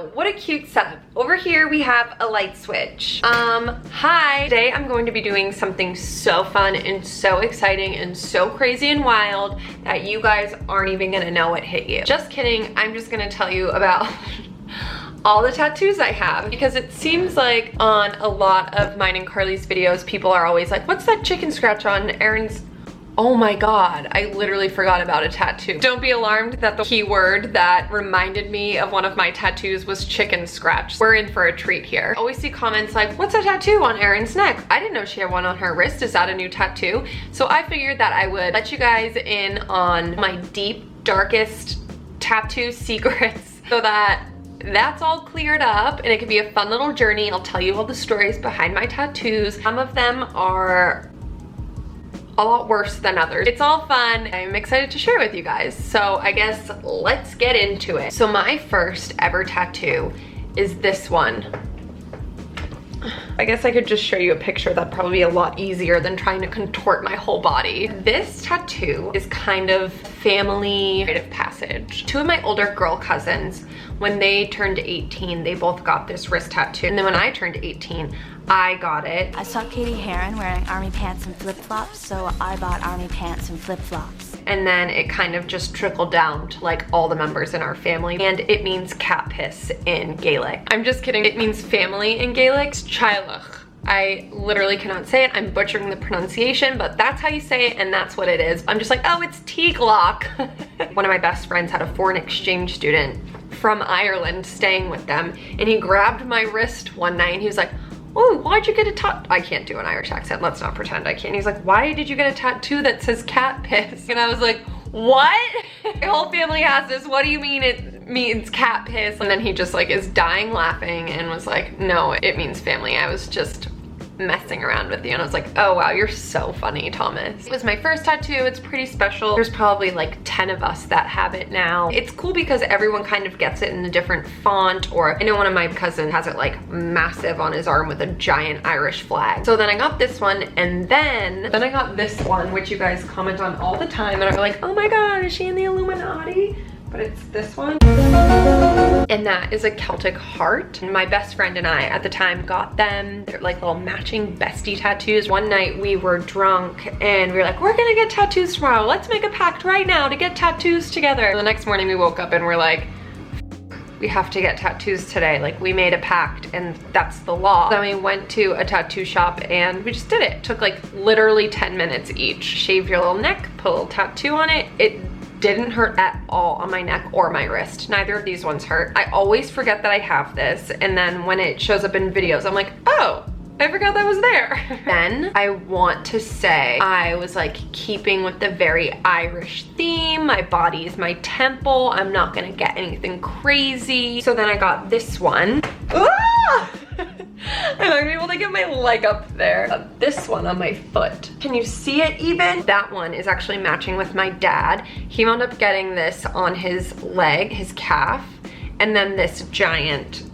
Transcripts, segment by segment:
Wow, what a cute setup. Over here we have a light switch. Hi. Today I'm going to be doing something so fun and so exciting and so crazy and wild that you guys aren't even gonna know it hit you. Just kidding, I'm just gonna tell you about all the tattoos I have, because it seems like on a lot of mine and Carly's videos, people are always like, what's that chicken scratch on Erin's? Oh my God, I literally forgot about a tattoo. Don't be alarmed that the keyword that reminded me of one of my tattoos was chicken scratch. We're in for a treat here. I always see comments like, what's a tattoo on Erin's neck? I didn't know she had one on her wrist. Is that a new tattoo? So I figured that I would let you guys in on my deep, darkest tattoo secrets so that that's all cleared up and it could be a fun little journey. I'll tell you all the stories behind my tattoos. Some of them are a lot worse than others. It's all fun. I'm excited to share with you guys. So I guess let's get into it. So my first ever tattoo is this one. I guess I could just show you a picture. That'd probably be a lot easier than trying to contort my whole body. This tattoo is kind of family rite of passage. Two of my older girl cousins, when they turned 18, they both got this wrist tattoo. And then when I turned 18, I got it. I saw Katie Heron wearing army pants and flip-flops, so I bought army pants and flip-flops. And then it kind of just trickled down to like all the members in our family. And it means cat piss in Gaelic. I'm just kidding. It means family in Gaelic. It's Chailach. I literally cannot say it. I'm butchering the pronunciation, but that's how you say it and that's what it is. I'm just like, oh, it's Teaglock. One of my best friends had a foreign exchange student from Ireland staying with them, and he grabbed my wrist one night and he was like, oh, why'd you get a tattoo? I can't do an Irish accent. Let's not pretend I can. He's like, why did you get a tattoo that says cat piss? And I was like, what? My whole family has this. What do you mean it means cat piss? And then he just like is dying laughing and was like, no, it means family. I was just messing around with you. And I was like, oh wow, you're so funny, Thomas. It was my first tattoo. It's pretty special. There's probably like 10 of us that have it now. It's cool because everyone kind of gets it in a different font, or I know one of my cousins has it like massive on his arm with a giant Irish flag. So then I got this one, and then I got this one, which you guys comment on all the time and are like, oh my God, is she in the Illuminati? But it's this one. And that is a Celtic heart. And my best friend and I at the time got them. They're like little matching bestie tattoos. One night we were drunk and we were like, we're gonna get tattoos tomorrow. Let's make a pact right now to get tattoos together. The next morning we woke up and we're like, we have to get tattoos today. Like, we made a pact and that's the law. Then we went to a tattoo shop and we just did it. Took like literally 10 minutes each. Shave your little neck, put a little tattoo on it. It didn't hurt at all on my neck or my wrist. Neither of these ones hurt. I always forget that I have this, and then when it shows up in videos, I'm like, oh, I forgot that was there. Then I want to say I was like keeping with the very Irish theme. My body is my temple. I'm not gonna get anything crazy. So then I got this one. Ah! I'm not gonna be able to get my leg up there. This one on my foot. Can you see it even? That one is actually matching with my dad. He wound up getting this on his leg, his calf, and then this giant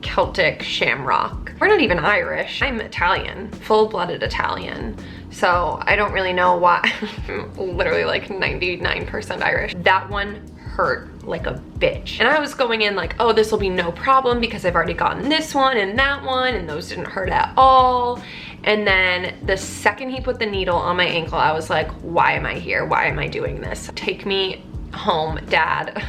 Celtic shamrock. We're not even Irish. I'm Italian, full-blooded Italian. So I don't really know why. I'm literally like 99% Irish. That one hurt like a bitch. And I was going in like, oh, this will be no problem because I've already gotten this one and that one, and those didn't hurt at all. And then the second he put the needle on my ankle, I was like, why am I here? Why am I doing this? Take me home, Dad.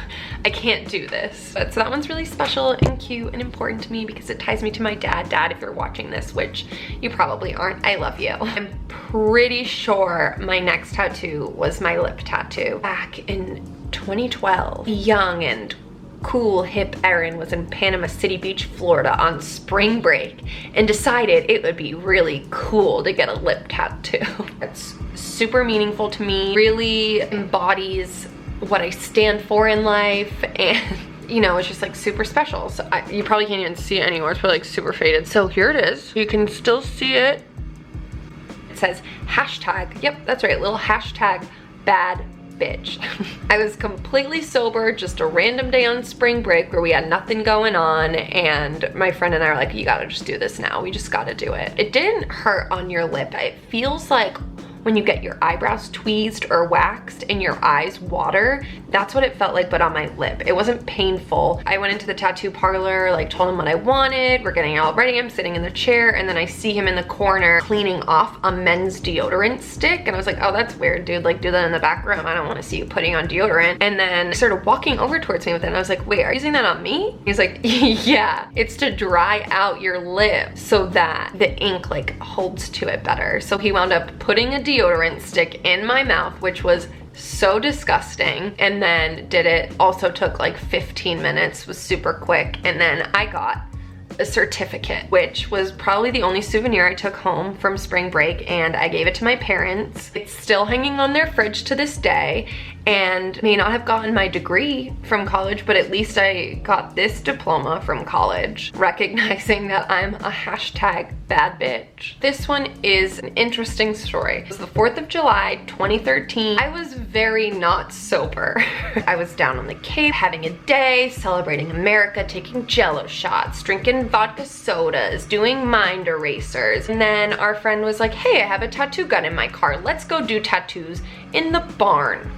I can't do this. But so that one's really special and cute and important to me because it ties me to my dad. Dad, if you're watching this, which you probably aren't, I love you. I'm pretty sure my next tattoo was my lip tattoo. Back in 2012, young and cool hip Erin was in Panama City Beach, Florida on spring break and decided it would be really cool to get a lip tattoo. It's super meaningful to me, really embodies what I stand for in life, and you know, it's just like super special. So you probably can't even see it anymore. It's probably like super faded. So here it is. You can still see it. It says hashtag, yep, that's right, little hashtag bad bitch. I was completely sober, just a random day on spring break where we had nothing going on, and my friend and I were like, you gotta just do this now. We just gotta do it. It didn't hurt on your lip. It feels like when you get your eyebrows tweezed or waxed and your eyes water. That's what it felt like, but on my lip. It wasn't painful. I went into the tattoo parlor, like told him what I wanted. We're getting all ready. I'm sitting in the chair, and then I see him in the corner cleaning off a men's deodorant stick. And I was like, oh, that's weird, dude. Like, do that in the back room. I don't want to see you putting on deodorant. And then he started walking over towards me with it. And I was like, wait, are you using that on me? He's like, yeah, it's to dry out your lip so that the ink like holds to it better. So he wound up putting a deodorant stick in my mouth, which was so disgusting, and then did it. Also took like 15 minutes, was super quick. And then I got a certificate, which was probably the only souvenir I took home from spring break, and I gave it to my parents. It's still hanging on their fridge to this day, and may not have gotten my degree from college, but at least I got this diploma from college, recognizing that I'm a hashtag bad bitch. This one is an interesting story. It was the 4th of July, 2013. I was very not sober. I was down on the Cape, having a day, celebrating America, taking Jello shots, drinking vodka sodas, doing mind erasers. And then our friend was like, hey, I have a tattoo gun in my car. Let's go do tattoos in the barn.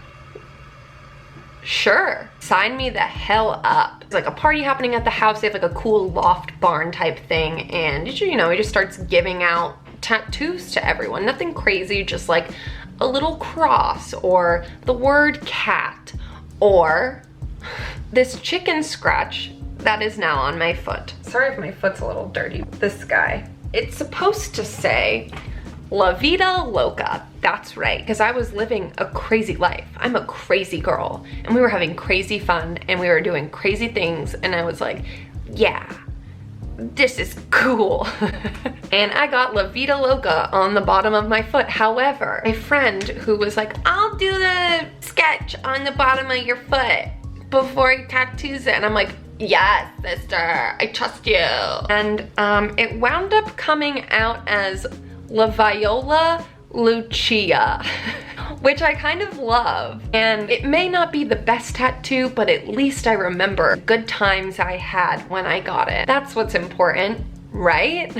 Sure, sign me the hell up. It's like a party happening at the house. They have like a cool loft barn type thing, and you know, he just starts giving out tattoos to everyone. Nothing crazy, just like a little cross or the word cat or this chicken scratch that is now on my foot. Sorry if my foot's a little dirty. This guy. It's supposed to say La Vida Loca. That's right, because I was living a crazy life. I'm a crazy girl, and we were having crazy fun, and we were doing crazy things, and I was like, yeah, this is cool. And I got La Vida Loca on the bottom of my foot. However, my friend who was like, I'll do the sketch on the bottom of your foot before he tattoos it, and I'm like, yes, sister, I trust you. And it wound up coming out as La Viola Lucia, which I kind of love. And it may not be the best tattoo, but at least I remember good times I had when I got it. That's what's important, right?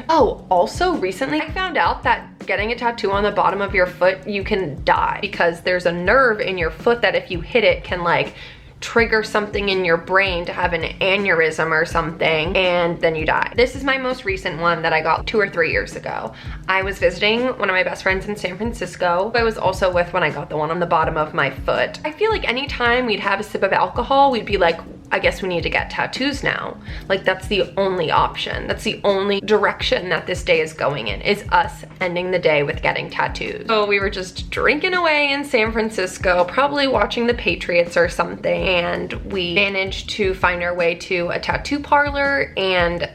Oh, also recently I found out that getting a tattoo on the bottom of your foot, you can die, because there's a nerve in your foot that if you hit it can like trigger something in your brain to have an aneurysm or something, and then you die. This is my most recent one that I got 2 or 3 years ago. I was visiting one of my best friends in San Francisco. I was also with when I got the one on the bottom of my foot. I feel like anytime we'd have a sip of alcohol, we'd be like, I guess we need to get tattoos now. Like, that's the only option. That's the only direction that this day is going in, is us ending the day with getting tattoos. So we were just drinking away in San Francisco, probably watching the Patriots or something, and we managed to find our way to a tattoo parlor, and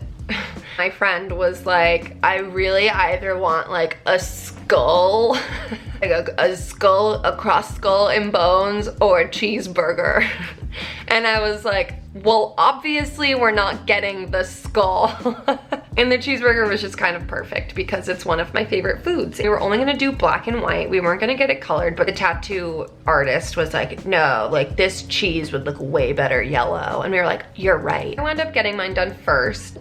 my friend was like, I really either want like a skull, like a skull, a cross skull and bones, or a cheeseburger. And I was like, well, obviously we're not getting the skull. And the cheeseburger was just kind of perfect because it's one of my favorite foods. We were only gonna do black and white. We weren't gonna get it colored, but the tattoo artist was like, no, like this cheese would look way better yellow. And we were like, you're right. I wound up getting mine done first.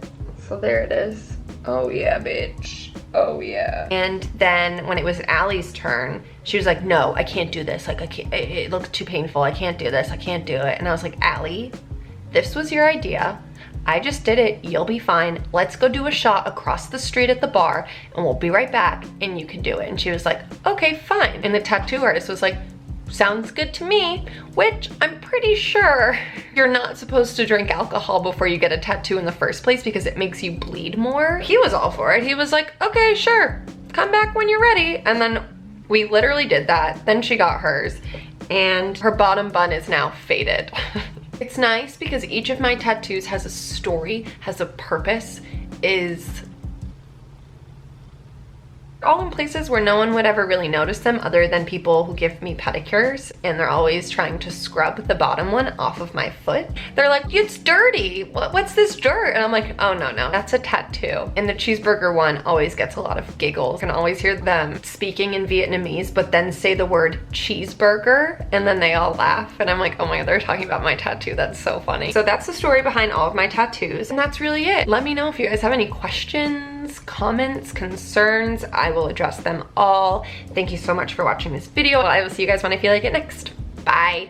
So there it is. Oh yeah, bitch. Oh yeah. And then when it was Allie's turn, she was like, no, I can't do this. Like, I can't, it looks too painful. I can't do this. I can't do it. And I was like, Allie, this was your idea. I just did it. You'll be fine. Let's go do a shot across the street at the bar, and we'll be right back, and you can do it. And she was like, okay, fine. And the tattoo artist was like, sounds good to me, which I'm pretty sure you're not supposed to drink alcohol before you get a tattoo in the first place because it makes you bleed more. He was all for it. He was like, okay, sure, come back when you're ready. And then we literally did that. Then she got hers, and her bottom bun is now faded. It's nice because each of my tattoos has a story, has a purpose, is all in places where no one would ever really notice them other than people who give me pedicures, and they're always trying to scrub the bottom one off of my foot. They're like, it's dirty. What's this dirt? And I'm like, oh no, that's a tattoo. And the cheeseburger one always gets a lot of giggles. You can always hear them speaking in Vietnamese, but then say the word cheeseburger, and then they all laugh. And I'm like, oh my God, they're talking about my tattoo. That's so funny. So that's the story behind all of my tattoos, and that's really it. Let me know if you guys have any questions questions, comments, concerns, I will address them all. Thank you so much for watching this video. I will see you guys when I feel like it next. Bye.